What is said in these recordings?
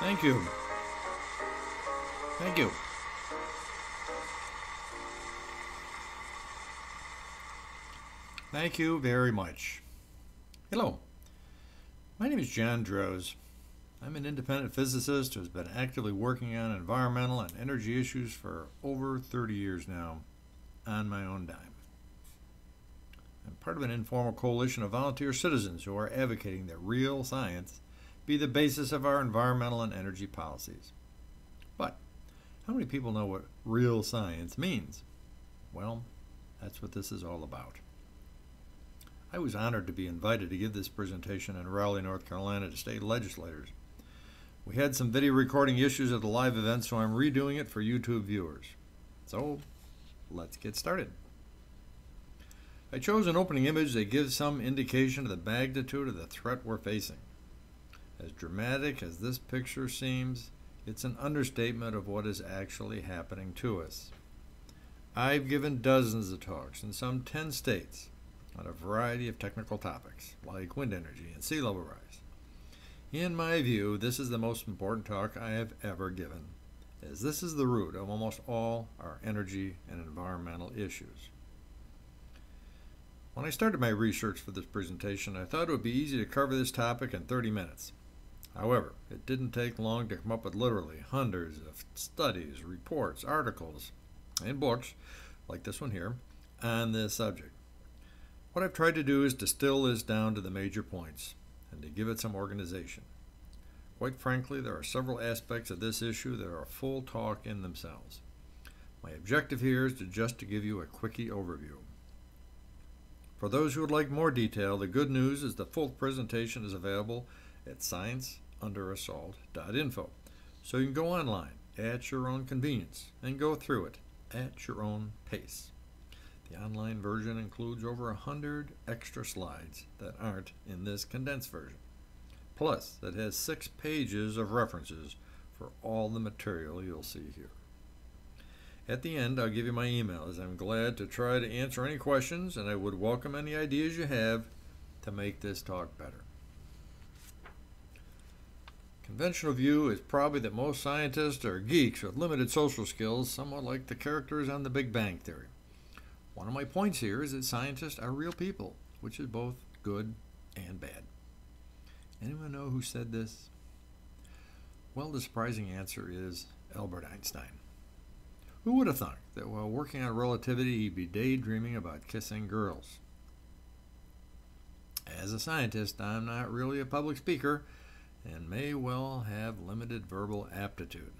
Thank you. Thank you. Thank you very much. Hello, my name is John Droz. I'm an independent physicist who's been actively working on environmental and energy issues for over 30 years now, on my own dime. I'm part of an informal coalition of volunteer citizens who are advocating that real science be the basis of our environmental and energy policies. But how many people know what real science means? Well, that's what this is all about. I was honored to be invited to give this presentation in Raleigh, North Carolina to state legislators. We had some video recording issues at the live event, so I'm redoing it for YouTube viewers. So, let's get started. I chose an opening image that gives some indication of the magnitude of the threat we're facing. As dramatic as this picture seems, it's an understatement of what is actually happening to us. I've given dozens of talks in some 10 states on a variety of technical topics, like wind energy and sea level rise. In my view, this is the most important talk I have ever given, as this is the root of almost all our energy and environmental issues. When I started my research for this presentation, I thought it would be easy to cover this topic in 30 minutes. However, it didn't take long to come up with literally hundreds of studies, reports, articles, and books, like this one here, on this subject. What I've tried to do is distill this down to the major points and to give it some organization. Quite frankly, there are several aspects of this issue that are a full talk in themselves. My objective here is to give you a quickie overview. For those who would like more detail, the good news is the full presentation is available at scienceunderassault.info. So you can go online at your own convenience and go through it at your own pace. The online version includes over 100 extra slides that aren't in this condensed version. Plus, that has 6 pages of references for all the material you'll see here. At the end, I'll give you my email, as I'm glad to try to answer any questions, and I would welcome any ideas you have to make this talk better. Conventional view is probably that most scientists are geeks with limited social skills, somewhat like the characters on The Big Bang Theory. One of my points here is that scientists are real people, which is both good and bad. Anyone know who said this? Well, the surprising answer is Albert Einstein. Who would have thought that while working on relativity, he'd be daydreaming about kissing girls? As a scientist, I'm not really a public speaker and may well have limited verbal aptitude.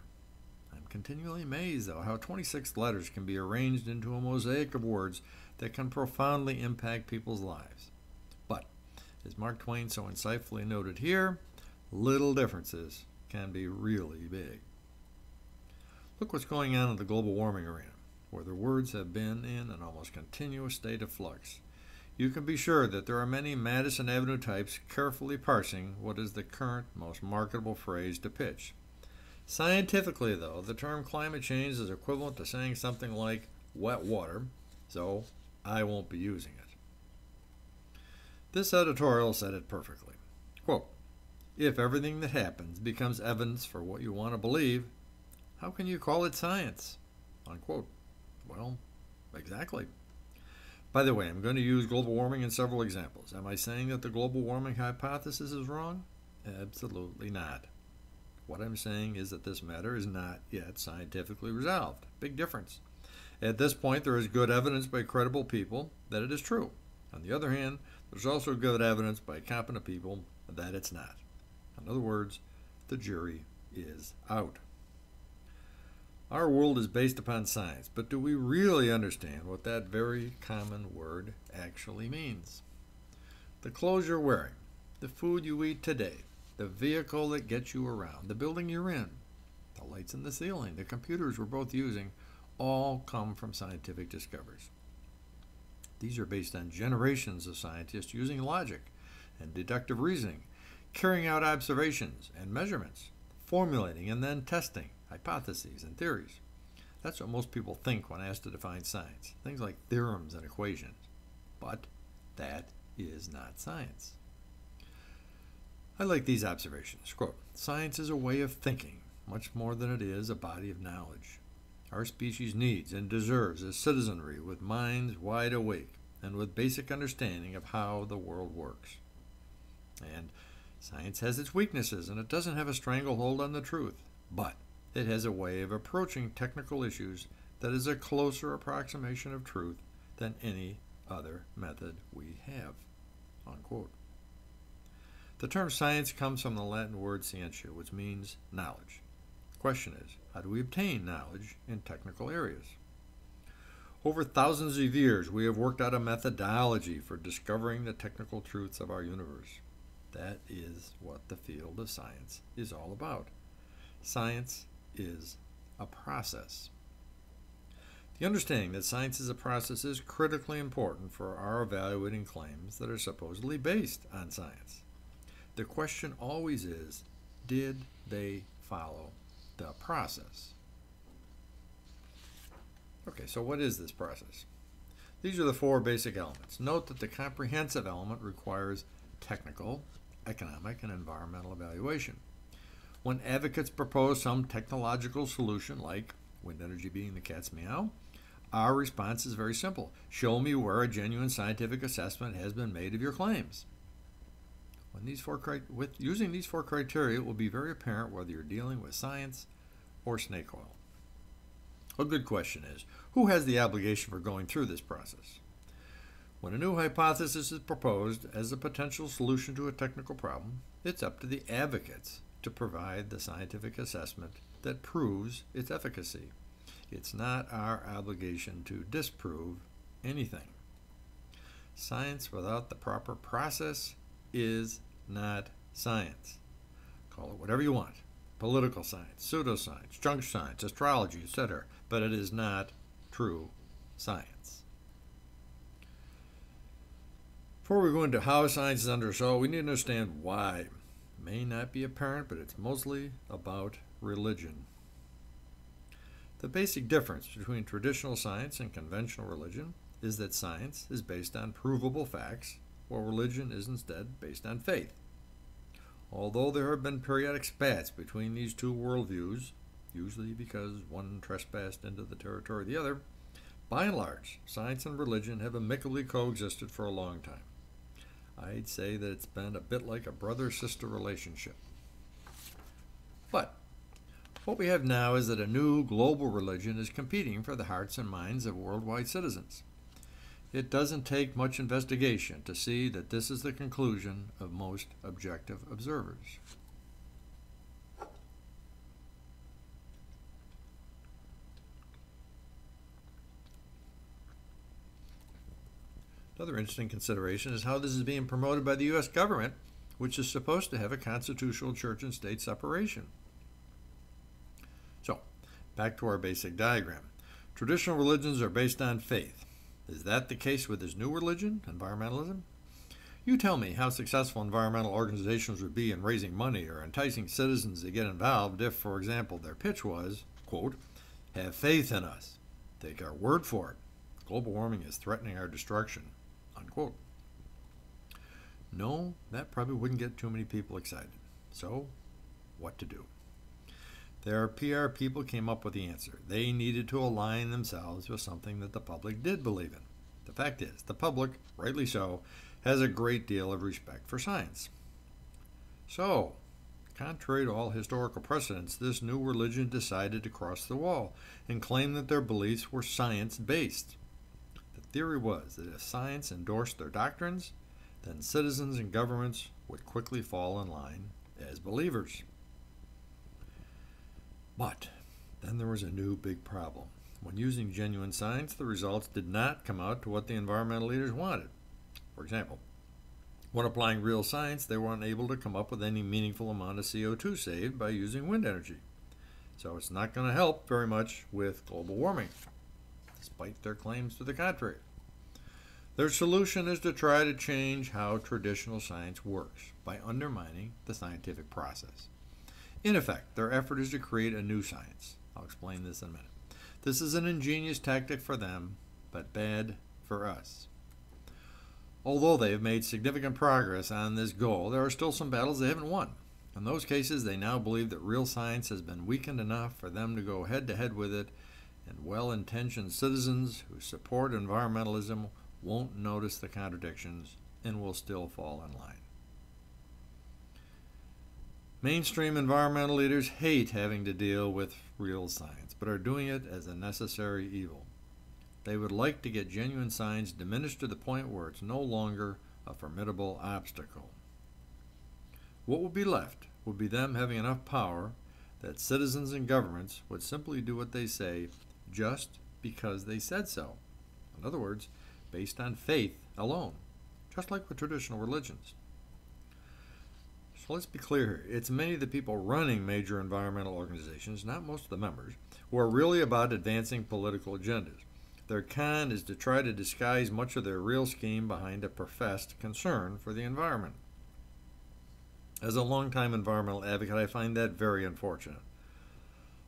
I'm continually amazed, though, how 26 letters can be arranged into a mosaic of words that can profoundly impact people's lives. But, as Mark Twain so insightfully noted here, little differences can be really big. Look what's going on in the global warming arena, where the words have been in an almost continuous state of flux. You can be sure that there are many Madison Avenue types carefully parsing what is the current most marketable phrase to pitch. Scientifically, though, the term climate change is equivalent to saying something like wet water, so I won't be using it. This editorial said it perfectly. Quote, "If everything that happens becomes evidence for what you want to believe, how can you call it science?" Unquote. Well, exactly. By the way, I'm going to use global warming in several examples. Am I saying that the global warming hypothesis is wrong? Absolutely not. What I'm saying is that this matter is not yet scientifically resolved. Big difference. At this point, there is good evidence by credible people that it is true. On the other hand, there's also good evidence by competent people that it's not. In other words, the jury is out. Our world is based upon science, but do we really understand what that very common word actually means? The clothes you're wearing, the food you eat today, the vehicle that gets you around, the building you're in, the lights in the ceiling, the computers we're both using, all come from scientific discoveries. These are based on generations of scientists using logic and deductive reasoning, carrying out observations and measurements, formulating and then testing hypotheses and theories. That's what most people think when asked to define science, things like theorems and equations. But that is not science. I like these observations. Quote, "Science is a way of thinking, much more than it is a body of knowledge. Our species needs and deserves a citizenry with minds wide awake and with basic understanding of how the world works. And science has its weaknesses, and it doesn't have a stranglehold on the truth, but it has a way of approaching technical issues that is a closer approximation of truth than any other method we have." Unquote. The term science comes from the Latin word scientia, which means knowledge. The question is, how do we obtain knowledge in technical areas? Over thousands of years, we have worked out a methodology for discovering the technical truths of our universe. That is what the field of science is all about. Science is a process. The understanding that science is a process is critically important for our evaluating claims that are supposedly based on science. The question always is, did they follow the process? Okay, so what is this process? These are the four basic elements. Note that the comprehensive element requires technical, economic, and environmental evaluation. When advocates propose some technological solution, like wind energy being the cat's meow, our response is very simple. Show me where a genuine scientific assessment has been made of your claims. Using these four criteria, it will be very apparent whether you're dealing with science or snake oil. A good question is, who has the obligation for going through this process? When a new hypothesis is proposed as a potential solution to a technical problem, it's up to the advocates to provide the scientific assessment that proves its efficacy. It's not our obligation to disprove anything. Science without the proper process is not science. Call it whatever you want. Political science, pseudoscience, junk science, astrology, etc. But it is not true science. Before we go into how science is under assault, we need to understand why. It may not be apparent, but it's mostly about religion. The basic difference between traditional science and conventional religion is that science is based on provable facts, while religion is instead based on faith. Although there have been periodic spats between these two worldviews, usually because one trespassed into the territory of the other, by and large, science and religion have amicably coexisted for a long time. I'd say that it's been a bit like a brother-sister relationship. But what we have now is that a new global religion is competing for the hearts and minds of worldwide citizens. It doesn't take much investigation to see that this is the conclusion of most objective observers. Another interesting consideration is how this is being promoted by the U.S. government, which is supposed to have a constitutional church and state separation. So, back to our basic diagram. Traditional religions are based on faith. Is that the case with this new religion, environmentalism? You tell me how successful environmental organizations would be in raising money or enticing citizens to get involved if, for example, their pitch was, quote, "Have faith in us. Take our word for it. Global warming is threatening our destruction," unquote. No, that probably wouldn't get too many people excited. So, what to do? Their PR people came up with the answer. They needed to align themselves with something that the public did believe in. The fact is, the public, rightly so, has a great deal of respect for science. So, contrary to all historical precedents, this new religion decided to cross the wall and claim that their beliefs were science-based. The theory was that if science endorsed their doctrines, then citizens and governments would quickly fall in line as believers. But then there was a new big problem. When using genuine science, the results did not come out to what the environmental leaders wanted. For example, when applying real science, they were unable to come up with any meaningful amount of CO2 saved by using wind energy. So it's not going to help very much with global warming, despite their claims to the contrary. Their solution is to try to change how traditional science works by undermining the scientific process. In effect, their effort is to create a new science. I'll explain this in a minute. This is an ingenious tactic for them, but bad for us. Although they have made significant progress on this goal, there are still some battles they haven't won. In those cases, they now believe that real science has been weakened enough for them to go head to head with it, and well-intentioned citizens who support environmentalism won't notice the contradictions and will still fall in line. Mainstream environmental leaders hate having to deal with real science, but are doing it as a necessary evil. They would like to get genuine science diminished to the point where it's no longer a formidable obstacle. What would be left would be them having enough power that citizens and governments would simply do what they say just because they said so. In other words, based on faith alone, just like with traditional religions. So let's be clear here. It's many of the people running major environmental organizations, not most of the members, who are really about advancing political agendas. Their con is to try to disguise much of their real scheme behind a professed concern for the environment. As a longtime environmental advocate, I find that very unfortunate.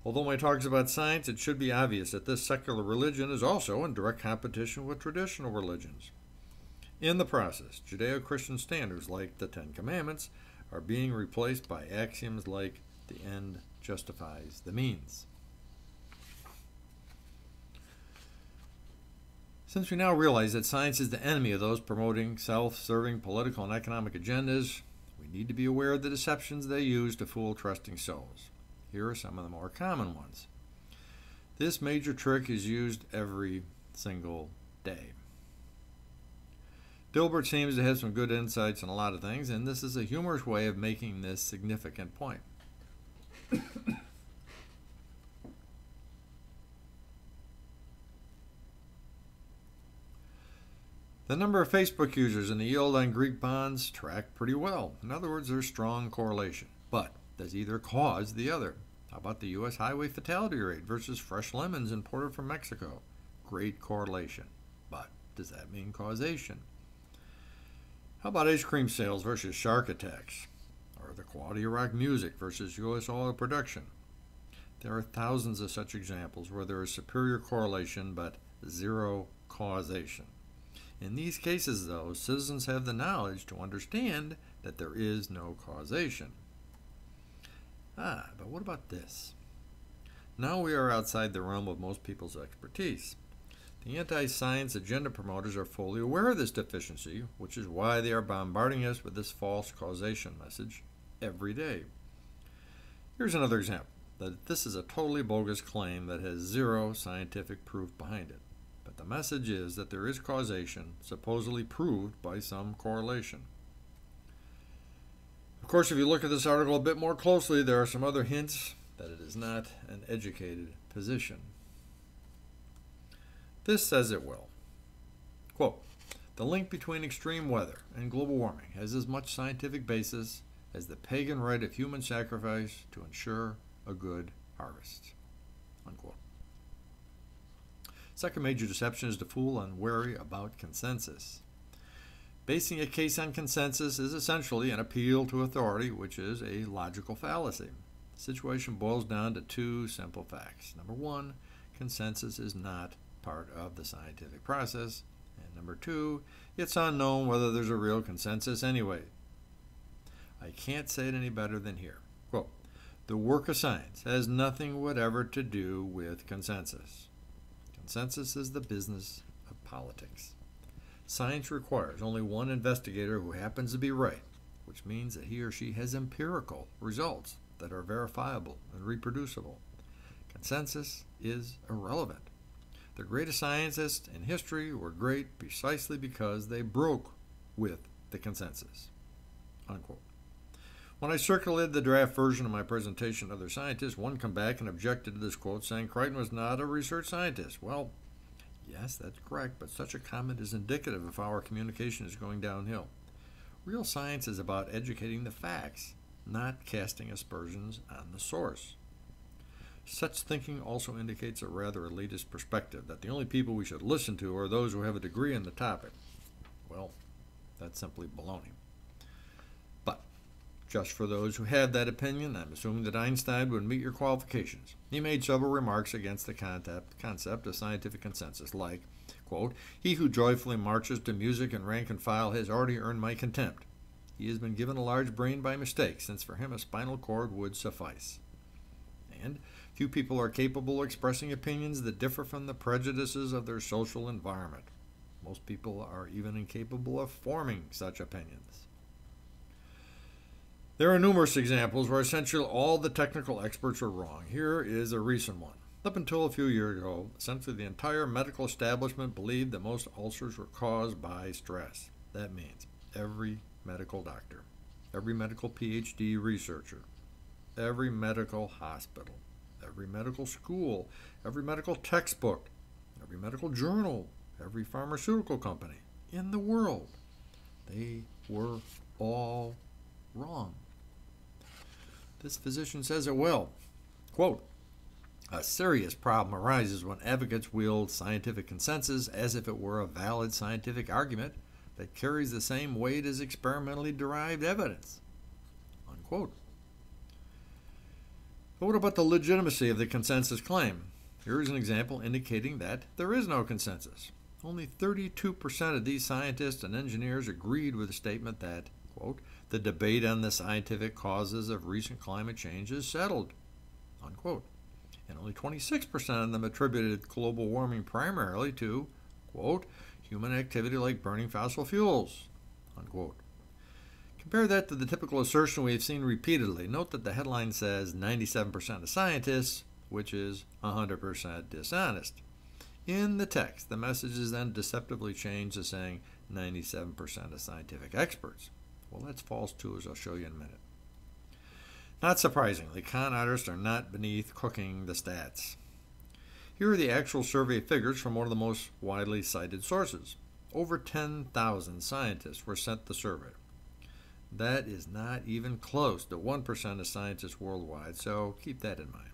Although my talk is about science, it should be obvious that this secular religion is also in direct competition with traditional religions. In the process, Judeo-Christian standards like the Ten Commandments are being replaced by axioms like the end justifies the means. Since we now realize that science is the enemy of those promoting self-serving political and economic agendas, we need to be aware of the deceptions they use to fool trusting souls. Here are some of the more common ones. This major trick is used every single day. Dilbert seems to have some good insights on a lot of things, and this is a humorous way of making this significant point. The number of Facebook users and the yield on Greek bonds track pretty well. In other words, there's strong correlation. But does either cause the other? How about the U.S. highway fatality rate versus fresh lemons imported from Mexico? Great correlation. But does that mean causation? How about ice cream sales versus shark attacks? Or the quality of rock music versus U.S. oil production? There are thousands of such examples where there is superior correlation but zero causation. In these cases, though, citizens have the knowledge to understand that there is no causation. But what about this? Now we are outside the realm of most people's expertise. The anti-science agenda promoters are fully aware of this deficiency, which is why they are bombarding us with this false causation message every day. Here's another example, that this is a totally bogus claim that has zero scientific proof behind it. But the message is that there is causation, supposedly proved by some correlation. Of course, if you look at this article a bit more closely, there are some other hints that it is not an educated position. This says it will. Quote, "The link between extreme weather and global warming has as much scientific basis as the pagan rite of human sacrifice to ensure a good harvest." Unquote. Second major deception is to fool unwary about consensus. Basing a case on consensus is essentially an appeal to authority, which is a logical fallacy. The situation boils down to two simple facts. Number one, consensus is not part of the scientific process. And number two, it's unknown whether there's a real consensus anyway. I can't say it any better than here. Quote, "The work of science has nothing whatever to do with consensus. Consensus is the business of politics. Science requires only one investigator who happens to be right, which means that he or she has empirical results that are verifiable and reproducible. Consensus is irrelevant. The greatest scientists in history were great precisely because they broke with the consensus." Unquote. When I circulated the draft version of my presentation to other scientists, one came back and objected to this quote, saying Crichton was not a research scientist. Well, yes, that's correct, but such a comment is indicative of how our communication is going downhill. Real science is about educating the facts, not casting aspersions on the source. Such thinking also indicates a rather elitist perspective, that the only people we should listen to are those who have a degree in the topic. Well, that's simply baloney. But just for those who have that opinion, I'm assuming that Einstein would meet your qualifications. He made several remarks against the concept of scientific consensus, like, quote, quote, "He who joyfully marches to music and rank and file has already earned my contempt. He has been given a large brain by mistake, since for him a spinal cord would suffice." And few people are capable of expressing opinions that differ from the prejudices of their social environment. Most people are even incapable of forming such opinions. There are numerous examples where essentially all the technical experts are wrong. Here is a recent one. Up until a few years ago, essentially the entire medical establishment believed that most ulcers were caused by stress. That means every medical doctor, every medical PhD researcher, every medical hospital, every medical school, every medical textbook, every medical journal, every pharmaceutical company in the world, they were all wrong. This physician says it well. Quote, "A serious problem arises when advocates wield scientific consensus as if it were a valid scientific argument that carries the same weight as experimentally derived evidence." Unquote. But what about the legitimacy of the consensus claim? Here is an example indicating that there is no consensus. Only 32% of these scientists and engineers agreed with the statement that, quote, "the debate on the scientific causes of recent climate change is settled," unquote. And only 26% of them attributed global warming primarily to, quote, "human activity like burning fossil fuels," unquote. Compare that to the typical assertion we have seen repeatedly. Note that the headline says 97% of scientists, which is 100% dishonest. In the text, the message is then deceptively changed to saying 97% of scientific experts. Well, that's false too, as I'll show you in a minute. Not surprisingly, con artists are not beneath cooking the stats. Here are the actual survey figures from one of the most widely cited sources. Over 10,000 scientists were sent the survey. That is not even close to 1% of scientists worldwide, so keep that in mind.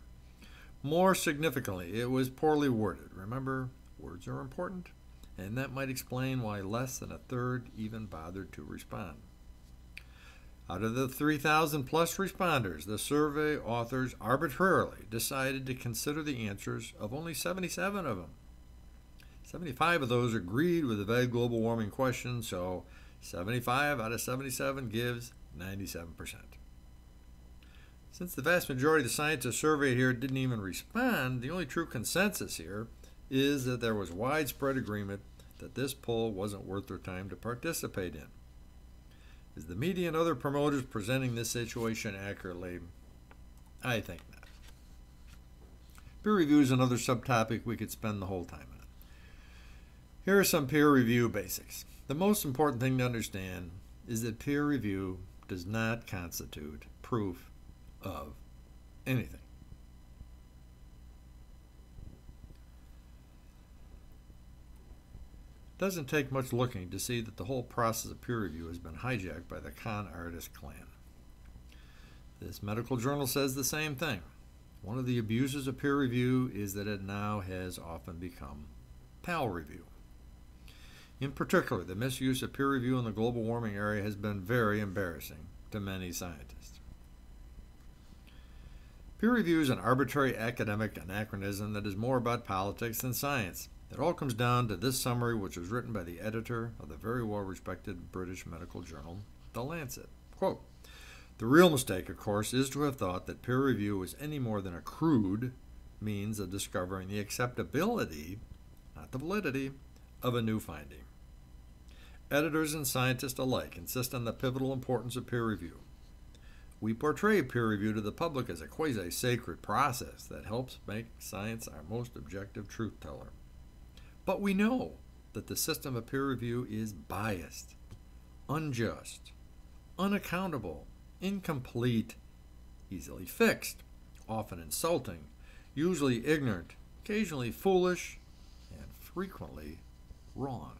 More significantly, it was poorly worded. Remember, words are important, and that might explain why less than a third even bothered to respond. Out of the 3,000 plus responders, the survey authors arbitrarily decided to consider the answers of only 77 of them. 75 of those agreed with the vague global warming question, so 75 out of 77 gives 97%. Since the vast majority of the scientists surveyed here didn't even respond, the only true consensus here is that there was widespread agreement that this poll wasn't worth their time to participate in. Is the media and other promoters presenting this situation accurately? I think not. Peer review is another subtopic we could spend the whole time on. Here are some peer review basics. The most important thing to understand is that peer review does not constitute proof of anything. It doesn't take much looking to see that the whole process of peer review has been hijacked by the con artist clan. This medical journal says the same thing. One of the abuses of peer review is that it now has often become pal review. In particular, the misuse of peer review in the global warming area has been very embarrassing to many scientists. Peer review is an arbitrary academic anachronism that is more about politics than science. It all comes down to this summary, which was written by the editor of the very well-respected British medical journal, The Lancet. Quote, "The real mistake, of course, is to have thought that peer review was any more than a crude means of discovering the acceptability, not the validity, of a new finding. Editors and scientists alike insist on the pivotal importance of peer review. We portray peer review to the public as a quasi-sacred process that helps make science our most objective truth teller. But we know that the system of peer review is biased, unjust, unaccountable, incomplete, easily fixed, often insulting, usually ignorant, occasionally foolish, and frequently wrong.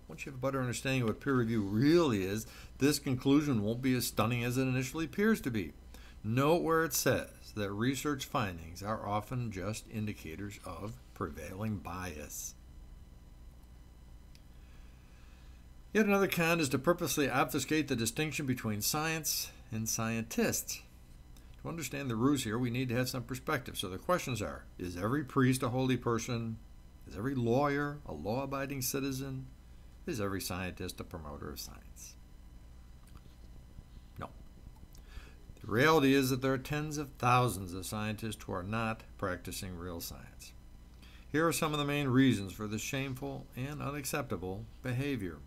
Once you have a better understanding of what peer review really is, this conclusion won't be as stunning as it initially appears to be. Note where it says that research findings are often just indicators of prevailing bias. Yet another con is to purposely obfuscate the distinction between science and scientists. To understand the ruse here, we need to have some perspective. So the questions are, is every priest a holy person? Is every lawyer a law-abiding citizen? Is every scientist a promoter of science? No. The reality is that there are tens of thousands of scientists who are not practicing real science. Here are some of the main reasons for this shameful and unacceptable behavior.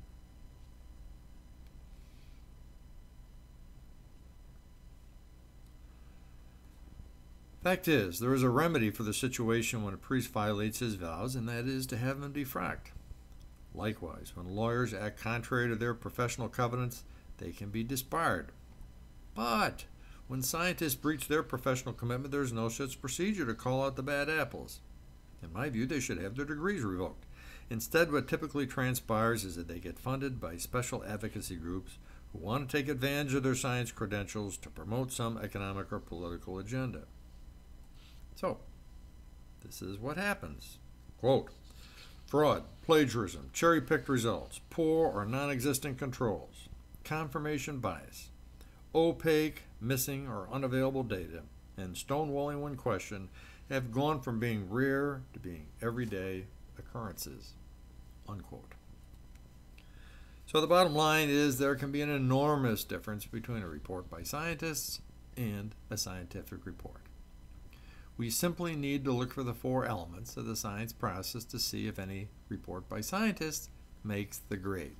Fact is, there is a remedy for the situation when a priest violates his vows, and that is to have him defrocked. Likewise, when lawyers act contrary to their professional covenants, they can be disbarred. But when scientists breach their professional commitment, there is no such procedure to call out the bad apples. In my view, they should have their degrees revoked. Instead, what typically transpires is that they get funded by special advocacy groups who want to take advantage of their science credentials to promote some economic or political agenda. So, this is what happens. Quote, fraud, plagiarism, cherry-picked results, poor or non-existent controls, confirmation bias, opaque, missing, or unavailable data, and stonewalling when questioned have gone from being rare to being everyday occurrences. Unquote. So the bottom line is there can be an enormous difference between a report by scientists and a scientific report. We simply need to look for the four elements of the science process to see if any report by scientists makes the grade.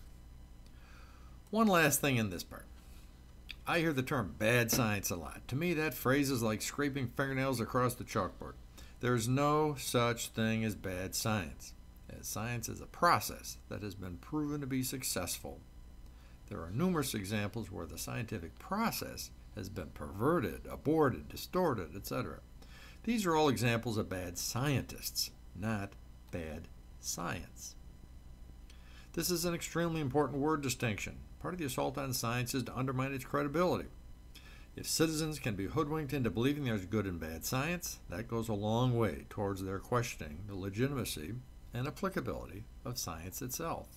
One last thing in this part. I hear the term bad science a lot. To me, that phrase is like scraping fingernails across the chalkboard. There's no such thing as bad science, as science is a process that has been proven to be successful. There are numerous examples where the scientific process has been perverted, aborted, distorted, etc. These are all examples of bad scientists, not bad science. This is an extremely important word distinction. Part of the assault on science is to undermine its credibility. If citizens can be hoodwinked into believing there's good and bad science, that goes a long way towards their questioning the legitimacy and applicability of science itself.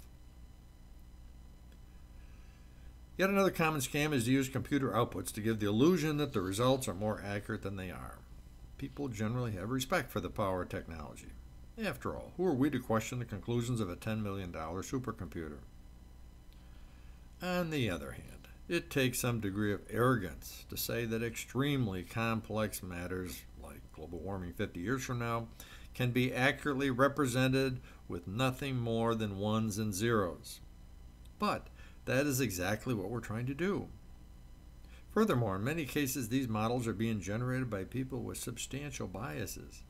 Yet another common scam is to use computer outputs to give the illusion that the results are more accurate than they are. People generally have respect for the power of technology. After all, who are we to question the conclusions of a $10 million supercomputer? On the other hand, it takes some degree of arrogance to say that extremely complex matters, like global warming 50 years from now, can be accurately represented with nothing more than ones and zeros. But that is exactly what we're trying to do. Furthermore, in many cases, these models are being generated by people with substantial biases.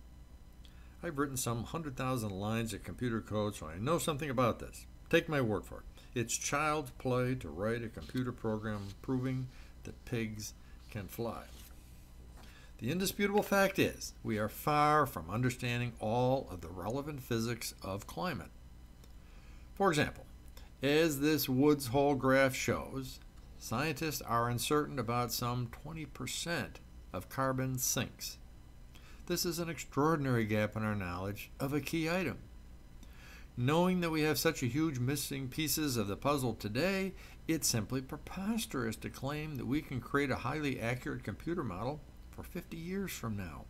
I've written some 100,000 lines of computer code, so I know something about this. Take my word for it. It's child's play to write a computer program proving that pigs can fly. The indisputable fact is, we are far from understanding all of the relevant physics of climate. For example, as this Woods Hole graph shows, scientists are uncertain about some 20% of carbon sinks. This is an extraordinary gap in our knowledge of a key item. Knowing that we have such a huge missing pieces of the puzzle today, it's simply preposterous to claim that we can create a highly accurate computer model for 50 years from now.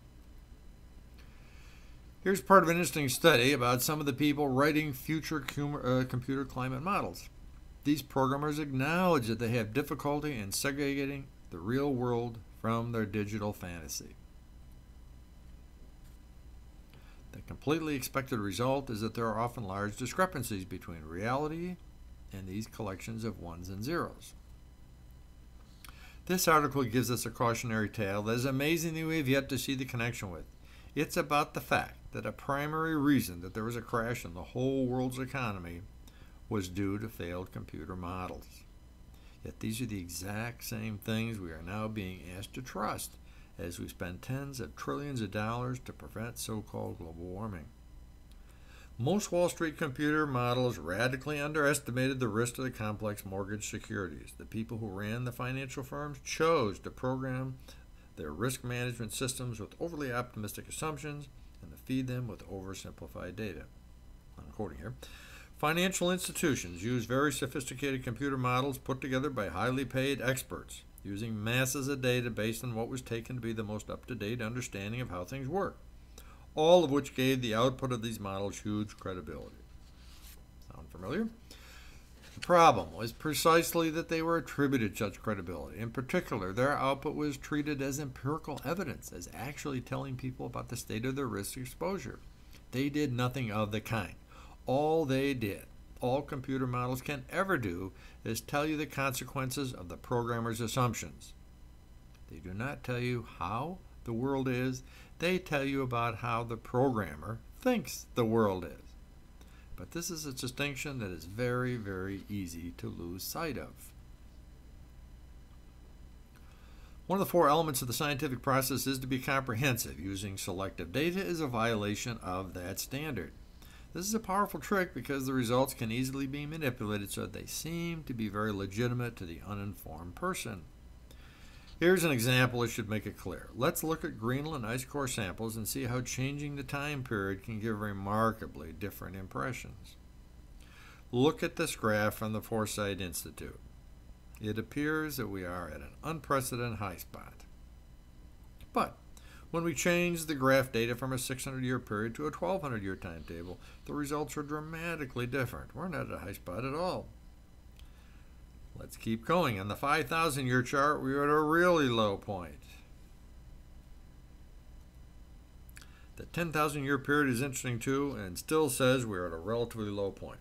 Here's part of an interesting study about some of the people writing future computer climate models. These programmers acknowledge that they have difficulty in segregating the real world from their digital fantasy. The completely expected result is that there are often large discrepancies between reality and these collections of ones and zeros. This article gives us a cautionary tale that is amazing that we have yet to see the connection with. It's about the fact that a primary reason that there was a crash in the whole world's economy was due to failed computer models. Yet these are the exact same things we are now being asked to trust as we spend tens of trillions of dollars to prevent so-called global warming. Most Wall Street computer models radically underestimated the risk to the complex mortgage securities. The people who ran the financial firms chose to program their risk management systems with overly optimistic assumptions and to feed them with oversimplified data. I'm quoting here. Financial institutions use very sophisticated computer models put together by highly paid experts, using masses of data based on what was taken to be the most up-to-date understanding of how things work. all of which gave the output of these models huge credibility. Sound familiar? The problem was precisely that they were attributed such credibility. In particular, their output was treated as empirical evidence, as actually telling people about the state of their risk exposure. They did nothing of the kind. All they did, all computer models can ever do, is tell you the consequences of the programmer's assumptions. They do not tell you how the world is. They tell you about how the programmer thinks the world is. But this is a distinction that is very, very easy to lose sight of. One of the 4 elements of the scientific process is to be comprehensive. Using selective data is a violation of that standard. This is a powerful trick because the results can easily be manipulated so that they seem to be very legitimate to the uninformed person. Here's an example that should make it clear. Let's look at Greenland ice core samples and see how changing the time period can give remarkably different impressions. Look at this graph from the Foresight Institute. It appears that we are at an unprecedented high spot. But when we change the graph data from a 600-year period to a 1,200-year timetable, the results are dramatically different. We're not at a high spot at all. Let's keep going. On the 5,000-year chart, we are at a really low point. The 10,000-year period is interesting too, and still says we are at a relatively low point.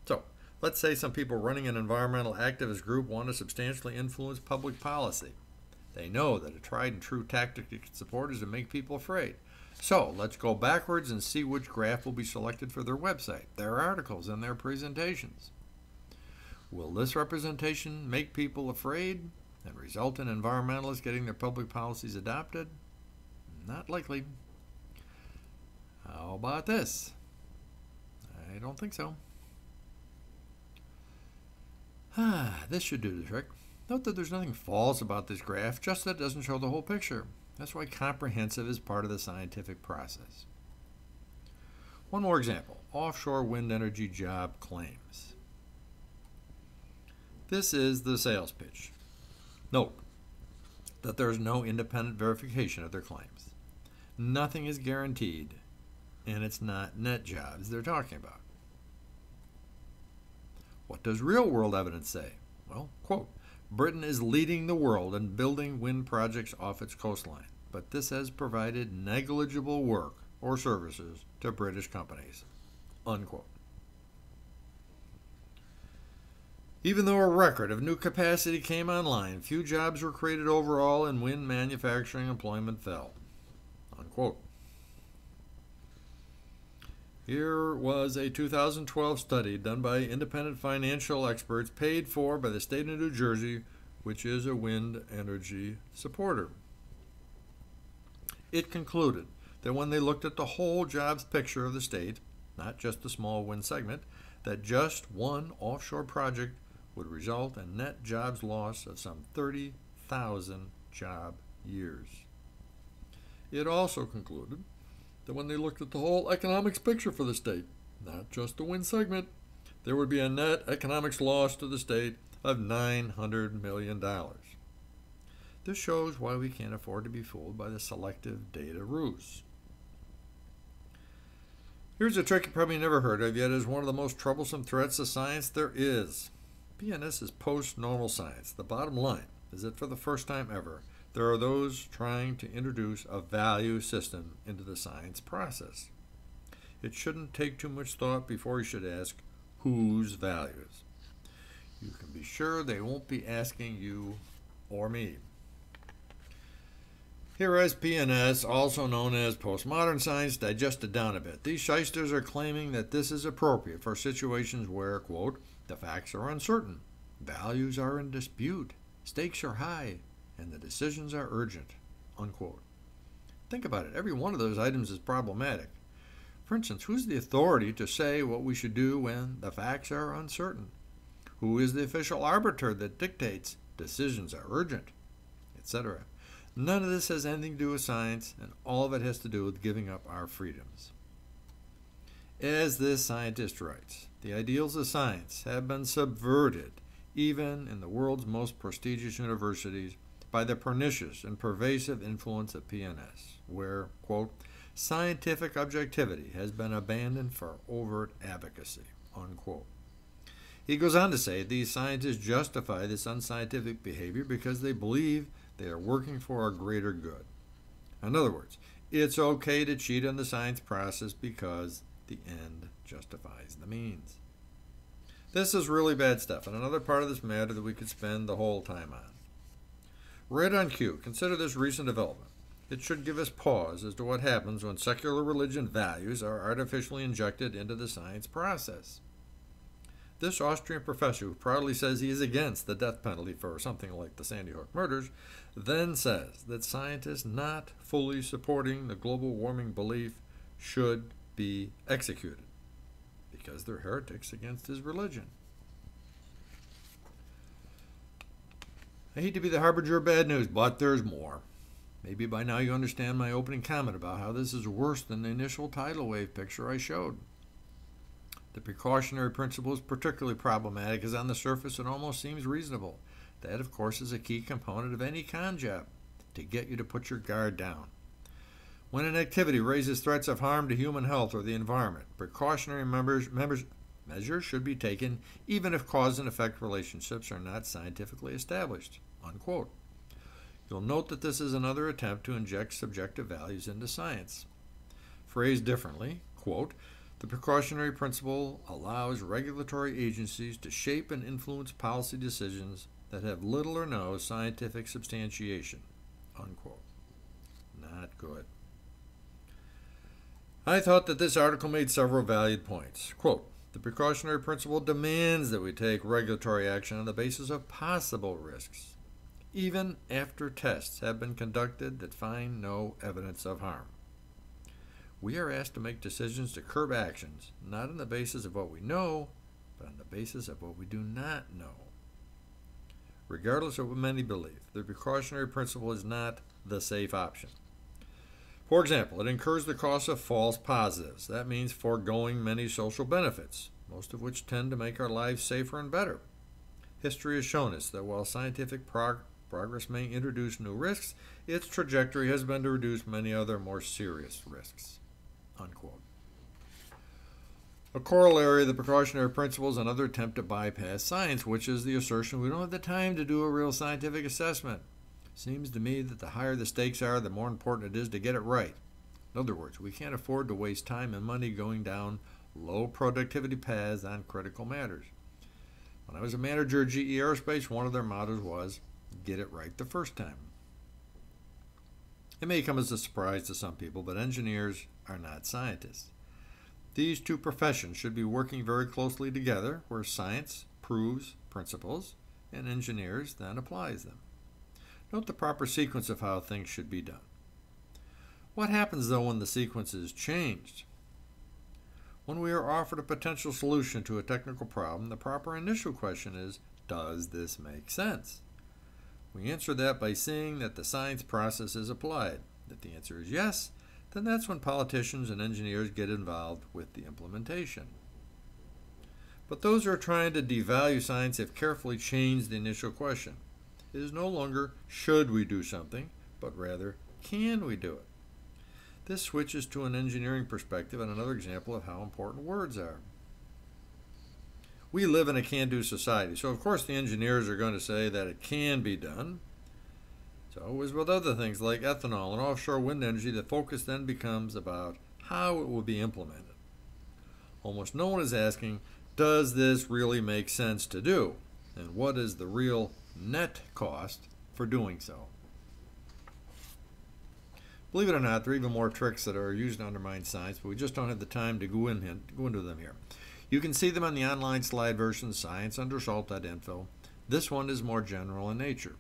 So, let's say some people running an environmental activist group want to substantially influence public policy. They know that a tried and true tactic to support is to make people afraid. So, let's go backwards and see which graph will be selected for their website, their articles, and their presentations. Will this representation make people afraid and result in environmentalists getting their public policies adopted? Not likely. How about this? I don't think so. This should do the trick. Note that there's nothing false about this graph, just that it doesn't show the whole picture. That's why comprehensive is part of the scientific process. One more example. Offshore wind energy job claims. This is the sales pitch. Note that there is no independent verification of their claims. Nothing is guaranteed, and it's not net jobs they're talking about. What does real-world evidence say? Well, quote, Britain is leading the world in building wind projects off its coastline, but this has provided negligible work or services to British companies, unquote. Even though a record of new capacity came online, few jobs were created overall and wind manufacturing employment fell. Unquote. Here was a 2012 study done by independent financial experts paid for by the state of New Jersey, which is a wind energy supporter. It concluded that when they looked at the whole jobs picture of the state, not just the small wind segment, that just one offshore project would result in net jobs loss of some 30,000 job years. It also concluded that when they looked at the whole economics picture for the state, not just the wind segment, there would be a net economics loss to the state of $900 million. This shows why we can't afford to be fooled by the selective data ruse. Here's a trick you probably never heard of, yet is one of the most troublesome threats to science there is. PNS is post-normal science. The bottom line is that for the first time ever, there are those trying to introduce a value system into the science process. It shouldn't take too much thought before you should ask, whose values? You can be sure they won't be asking you or me. Here is PNS, also known as postmodern science, digested down a bit. These shysters are claiming that this is appropriate for situations where, quote, the facts are uncertain, values are in dispute, stakes are high, and the decisions are urgent, unquote. Think about it. Every one of those items is problematic. For instance, who's the authority to say what we should do when the facts are uncertain? Who is the official arbiter that dictates decisions are urgent, etc.? None of this has anything to do with science, and all of it has to do with giving up our freedoms. As this scientist writes, the ideals of science have been subverted, even in the world's most prestigious universities, by the pernicious and pervasive influence of PNS, where, quote, Scientific objectivity has been abandoned for overt advocacy, unquote. He goes on to say these scientists justify this unscientific behavior because they believe they are working for a greater good. In other words, it's okay to cheat on the science process because the end justifies the means. This is really bad stuff, and another part of this matter that we could spend the whole time on. Right on cue, consider this recent development. It should give us pause as to what happens when secular religion values are artificially injected into the science process. This Austrian professor, who proudly says he is against the death penalty for something like the Sandy Hook murders, then says that scientists not fully supporting the global warming belief should be executed because they're heretics against his religion. I hate to be the harbinger of bad news, but there's more. Maybe by now you understand my opening comment about how this is worse than the initial tidal wave picture I showed. The precautionary principle is particularly problematic as on the surface it almost seems reasonable. That, of course, is a key component of any con job, to get you to put your guard down. When an activity raises threats of harm to human health or the environment, precautionary measures should be taken even if cause and effect relationships are not scientifically established, unquote. You'll note that this is another attempt to inject subjective values into science. Phrased differently, quote, the precautionary principle allows regulatory agencies to shape and influence policy decisions that have little or no scientific substantiation, unquote. Not good. I thought that this article made several valued points. Quote, the precautionary principle demands that we take regulatory action on the basis of possible risks, even after tests have been conducted that find no evidence of harm. We are asked to make decisions to curb actions, not on the basis of what we know, but on the basis of what we do not know. Regardless of what many believe, the precautionary principle is not the safe option. For example, it incurs the cost of false positives. That means foregoing many social benefits, most of which tend to make our lives safer and better. History has shown us that while scientific progress may introduce new risks, its trajectory has been to reduce many other more serious risks, unquote. A corollary of the precautionary principle is another attempt to bypass science, which is the assertion we don't have the time to do a real scientific assessment. Seems to me that the higher the stakes are, the more important it is to get it right. In other words, we can't afford to waste time and money going down low productivity paths on critical matters. When I was a manager at GE Aerospace, one of their mottos was, get it right the first time. It may come as a surprise to some people, but engineers are not scientists. These two professions should be working very closely together, where science proves principles and engineers then applies them. Note the proper sequence of how things should be done. What happens, though, when the sequence is changed? When we are offered a potential solution to a technical problem, the proper initial question is, does this make sense? We answer that by seeing that the science process is applied. If the answer is yes, then that's when politicians and engineers get involved with the implementation. But those who are trying to devalue science have carefully changed the initial question. It is no longer should we do something, but rather can we do it? This switches to an engineering perspective and another example of how important words are. We live in a can-do society, so of course the engineers are going to say that it can be done. So as with other things like ethanol and offshore wind energy, the focus then becomes about how it will be implemented. Almost no one is asking, does this really make sense to do? And what is the real net cost for doing so? Believe it or not, there are even more tricks that are used to undermine science, but we just don't have the time to go into them here. You can see them on the online slide version, scienceundersalt.info. This one is more general in nature.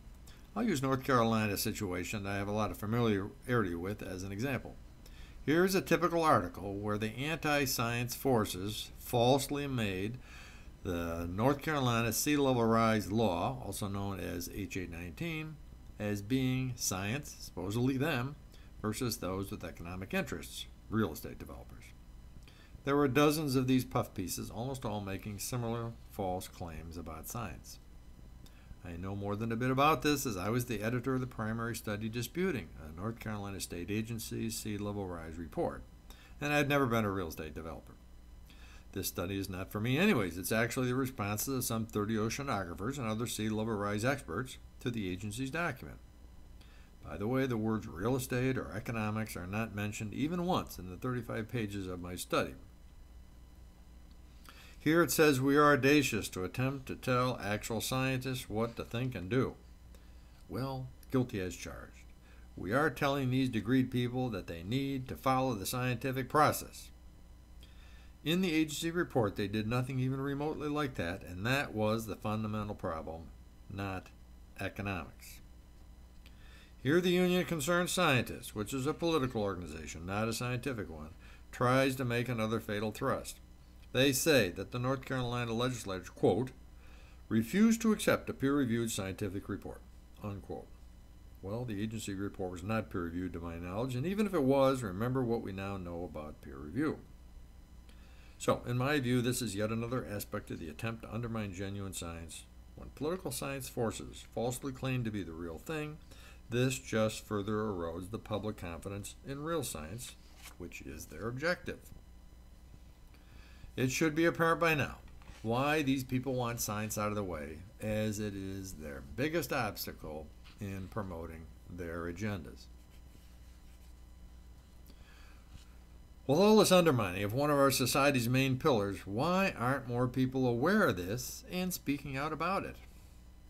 I'll use North Carolina situation that I have a lot of familiarity with as an example. Here's a typical article where the anti-science forces falsely made the North Carolina Sea Level Rise Law, also known as H.819, as being science, supposedly them, versus those with economic interests, real estate developers. There were dozens of these puff pieces, almost all making similar false claims about science. I know more than a bit about this as I was the editor of the primary study disputing a North Carolina State Agency's sea level rise report, and I had never been a real estate developer. This study is not for me anyways. It's actually the responses of some 30 oceanographers and other sea level rise experts to the agency's document. By the way, the words real estate or economics are not mentioned even once in the 35 pages of my study. Here it says we are audacious to attempt to tell actual scientists what to think and do. Well, guilty as charged. We are telling these degreed people that they need to follow the scientific process. In the agency report, they did nothing even remotely like that, and that was the fundamental problem, not economics. Here the Union of Concerned Scientists, which is a political organization, not a scientific one, tries to make another fatal thrust. They say that the North Carolina legislature, quote, refused to accept a peer-reviewed scientific report, unquote. Well, the agency report was not peer-reviewed to my knowledge, and even if it was, remember what we now know about peer review. So, in my view, this is yet another aspect of the attempt to undermine genuine science. When political science forces falsely claim to be the real thing, this just further erodes the public confidence in real science, which is their objective. It should be apparent by now why these people want science out of the way, as it is their biggest obstacle in promoting their agendas. With all this undermining of one of our society's main pillars, why aren't more people aware of this and speaking out about it?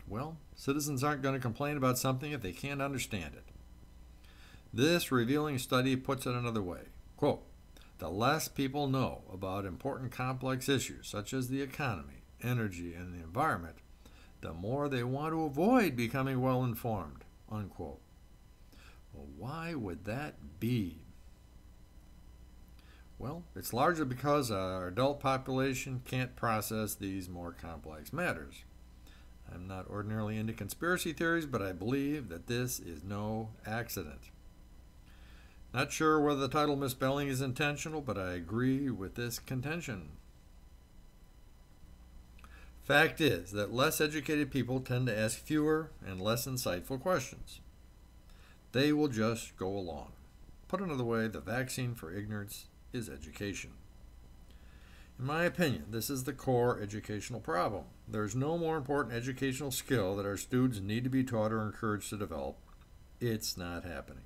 Well, citizens aren't going to complain about something if they can't understand it. This revealing study puts it another way. Quote, the less people know about important complex issues such as the economy, energy, and the environment, the more they want to avoid becoming well-informed, unquote. Well, why would that be? Well, it's largely because our adult population can't process these more complex matters. I'm not ordinarily into conspiracy theories, but I believe that this is no accident. Not sure whether the title misspelling is intentional, but I agree with this contention. Fact is that less educated people tend to ask fewer and less insightful questions. They will just go along. Put another way, the vaccine for ignorance is education. In my opinion, this is the core educational problem. There's no more important educational skill that our students need to be taught or encouraged to develop. It's not happening.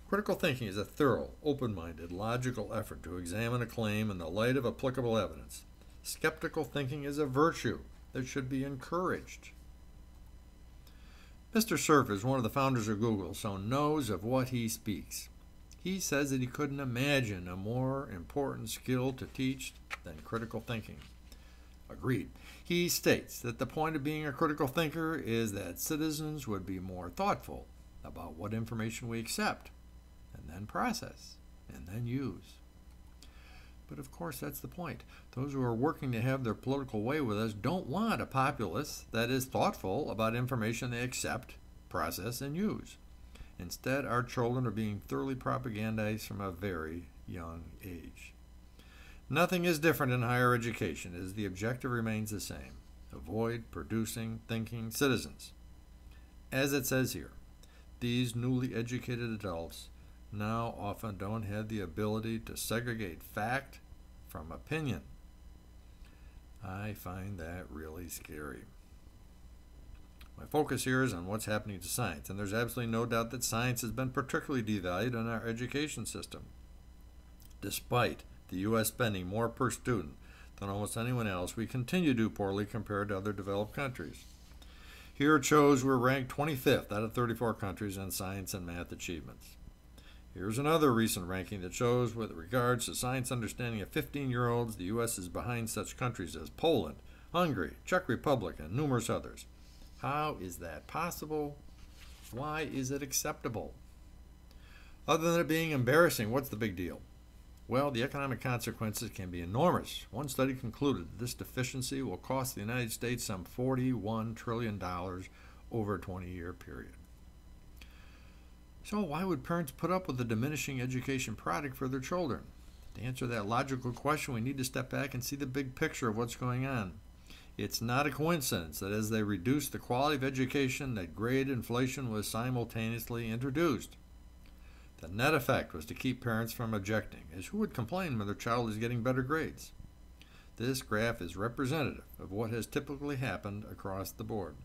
Critical thinking is a thorough, open-minded, logical effort to examine a claim in the light of applicable evidence. Skeptical thinking is a virtue that should be encouraged. Mr. Cerf is one of the founders of Google, so knows of what he speaks. He says that he couldn't imagine a more important skill to teach than critical thinking. Agreed. He states that the point of being a critical thinker is that citizens would be more thoughtful about what information we accept, and then process, and then use. But of course, that's the point. Those who are working to have their political way with us don't want a populace that is thoughtful about information they accept, process, and use. Instead, our children are being thoroughly propagandized from a very young age. Nothing is different in higher education, as the objective remains the same: avoid producing thinking citizens. As it says here, these newly educated adults now often don't have the ability to segregate fact from opinion. I find that really scary. My focus here is on what's happening to science, and there's absolutely no doubt that science has been particularly devalued in our education system. Despite the U.S. spending more per student than almost anyone else, we continue to do poorly compared to other developed countries. Here it shows we're ranked 25th out of 34 countries in science and math achievements. Here's another recent ranking that shows with regards to science understanding of 15-year-olds, the U.S. is behind such countries as Poland, Hungary, Czech Republic, and numerous others. How is that possible? Why is it acceptable? Other than it being embarrassing, what's the big deal? Well, the economic consequences can be enormous. One study concluded that this deficiency will cost the United States some $41 trillion over a 20-year period. So why would parents put up with a diminishing education product for their children? To answer that logical question, we need to step back and see the big picture of what's going on. It's not a coincidence that as they reduced the quality of education, that grade inflation was simultaneously introduced. The net effect was to keep parents from objecting, as who would complain when their child is getting better grades? This graph is representative of what has typically happened across the board.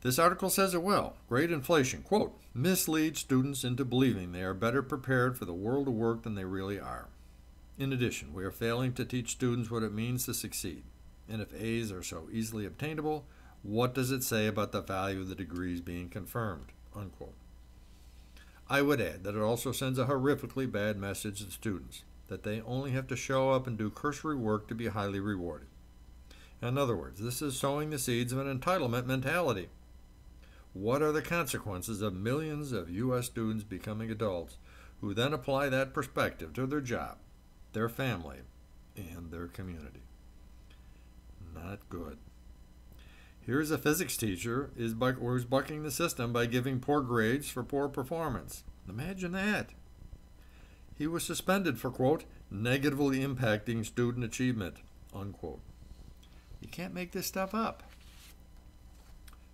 This article says it well. Grade inflation, quote, misleads students into believing they are better prepared for the world of work than they really are. In addition, we are failing to teach students what it means to succeed. And if A's are so easily obtainable, what does it say about the value of the degrees being confirmed? Unquote. I would add that it also sends a horrifically bad message to students, that they only have to show up and do cursory work to be highly rewarded. In other words, this is sowing the seeds of an entitlement mentality. What are the consequences of millions of U.S. students becoming adults who then apply that perspective to their job, their family, and their community? Not good. Here's a physics teacher who's bucking the system by giving poor grades for poor performance. Imagine that. He was suspended for, quote, negatively impacting student achievement, unquote. You can't make this stuff up.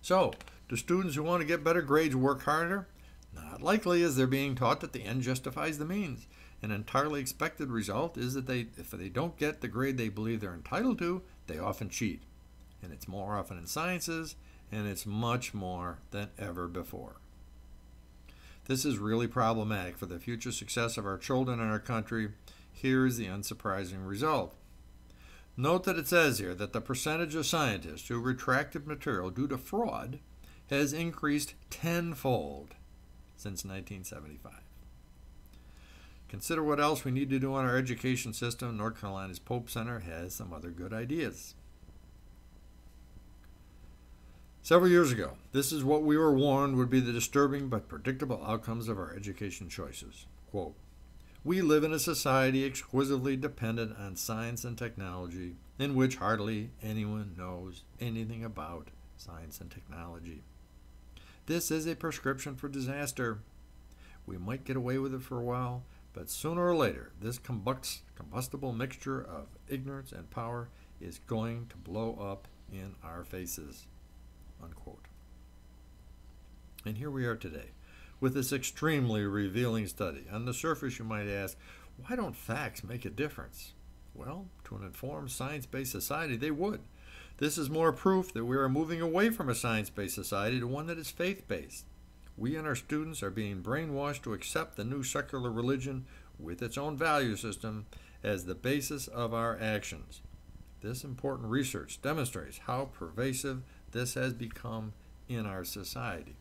So, do students who want to get better grades work harder? Not likely, as they're being taught that the end justifies the means. An entirely expected result is that if they don't get the grade they believe they're entitled to, they often cheat. And it's more often in sciences, and it's much more than ever before. This is really problematic for the future success of our children and our country. Here's the unsurprising result. Note that it says here that the percentage of scientists who retracted material due to fraud has increased tenfold since 1975. Consider what else we need to do on our education system. North Carolina's Pope Center has some other good ideas. Several years ago, this is what we were warned would be the disturbing but predictable outcomes of our education choices. Quote, we live in a society exquisitely dependent on science and technology, in which hardly anyone knows anything about science and technology. This is a prescription for disaster. We might get away with it for a while, but sooner or later, this combustible mixture of ignorance and power is going to blow up in our faces. Unquote. And here we are today with this extremely revealing study. On the surface, you might ask, why don't facts make a difference? Well, to an informed science-based society, they would. This is more proof that we are moving away from a science-based society to one that is faith-based. We and our students are being brainwashed to accept the new secular religion with its own value system as the basis of our actions. This important research demonstrates how pervasive this has become in our society.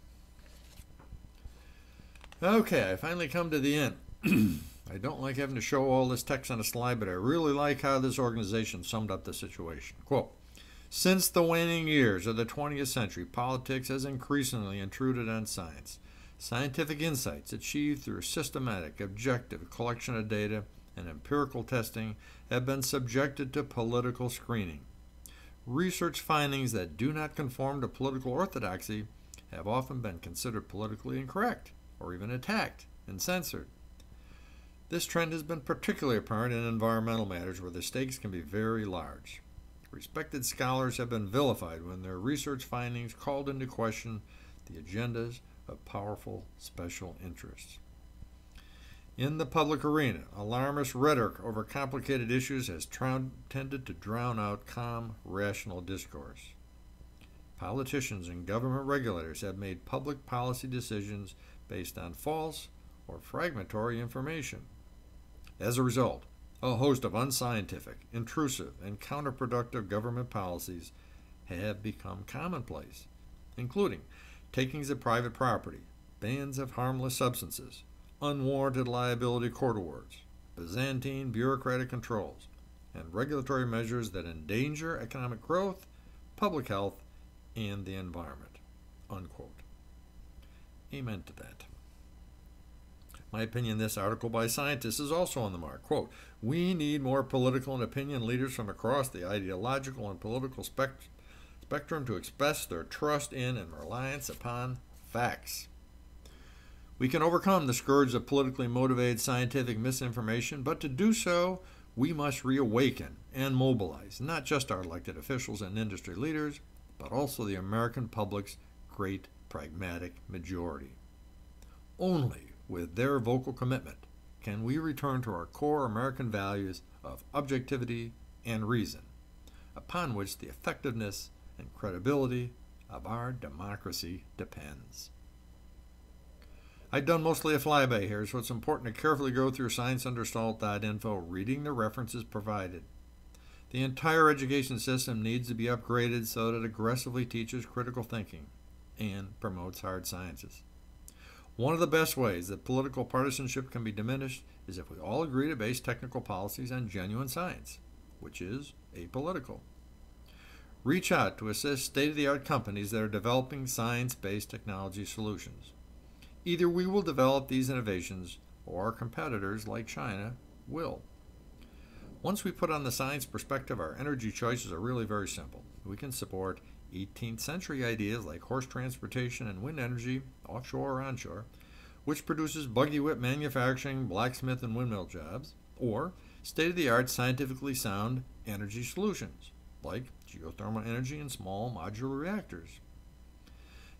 Okay, I finally come to the end. I don't like having to show all this text on a slide, but I really like how this organization summed up the situation. Quote, since the waning years of the 20th century, politics has increasingly intruded on science. Scientific insights achieved through systematic, objective collection of data and empirical testing have been subjected to political screening. Research findings that do not conform to political orthodoxy have often been considered politically incorrect or even attacked and censored. This trend has been particularly apparent in environmental matters where the stakes can be very large. Respected scholars have been vilified when their research findings called into question the agendas of powerful special interests. In the public arena, alarmist rhetoric over complicated issues has tended to drown out calm, rational discourse. Politicians and government regulators have made public policy decisions based on false or fragmentary information. As a result, a host of unscientific, intrusive, and counterproductive government policies have become commonplace, including takings of private property, bans of harmless substances, unwarranted liability court awards, Byzantine bureaucratic controls, and regulatory measures that endanger economic growth, public health, and the environment. Unquote. Amen to that. My opinion, this article by scientists is also on the mark. Quote, we need more political and opinion leaders from across the ideological and political spectrum to express their trust in and reliance upon facts. We can overcome the scourge of politically motivated scientific misinformation, but to do so, we must reawaken and mobilize not just our elected officials and industry leaders, but also the American public's great pragmatic majority. Only with their vocal commitment can we return to our core American values of objectivity and reason, upon which the effectiveness and credibility of our democracy depends. I've done mostly a flyby here, so it's important to carefully go through scienceundersalt.info, reading the references provided. The entire education system needs to be upgraded so that it aggressively teaches critical thinking and promotes hard sciences. One of the best ways that political partisanship can be diminished is if we all agree to base technical policies on genuine science, which is apolitical. Reach out to assist state-of-the-art companies that are developing science-based technology solutions. Either we will develop these innovations, or our competitors, like China, will. Once we put on the science perspective, our energy choices are really very simple. We can support 18th century ideas like horse transportation and wind energy, offshore or onshore, which produces buggy whip manufacturing, blacksmith and windmill jobs, or state-of-the-art scientifically sound energy solutions, like geothermal energy and small modular reactors.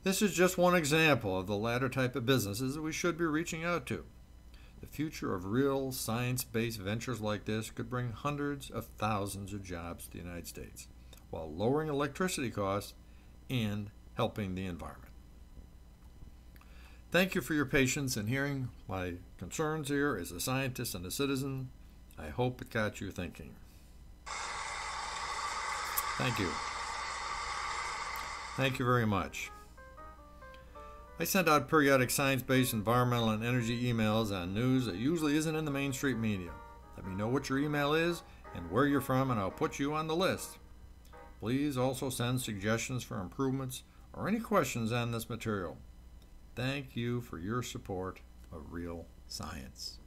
This is just one example of the latter type of businesses that we should be reaching out to. The future of real science-based ventures like this could bring hundreds of thousands of jobs to the United States, while lowering electricity costs and helping the environment. Thank you for your patience in hearing my concerns here as a scientist and a citizen. I hope it got you thinking. Thank you. Thank you very much. I send out periodic science-based environmental and energy emails on news that usually isn't in the mainstream media. Let me know what your email is and where you're from, and I'll put you on the list. Please also send suggestions for improvements or any questions on this material. Thank you for your support of real science.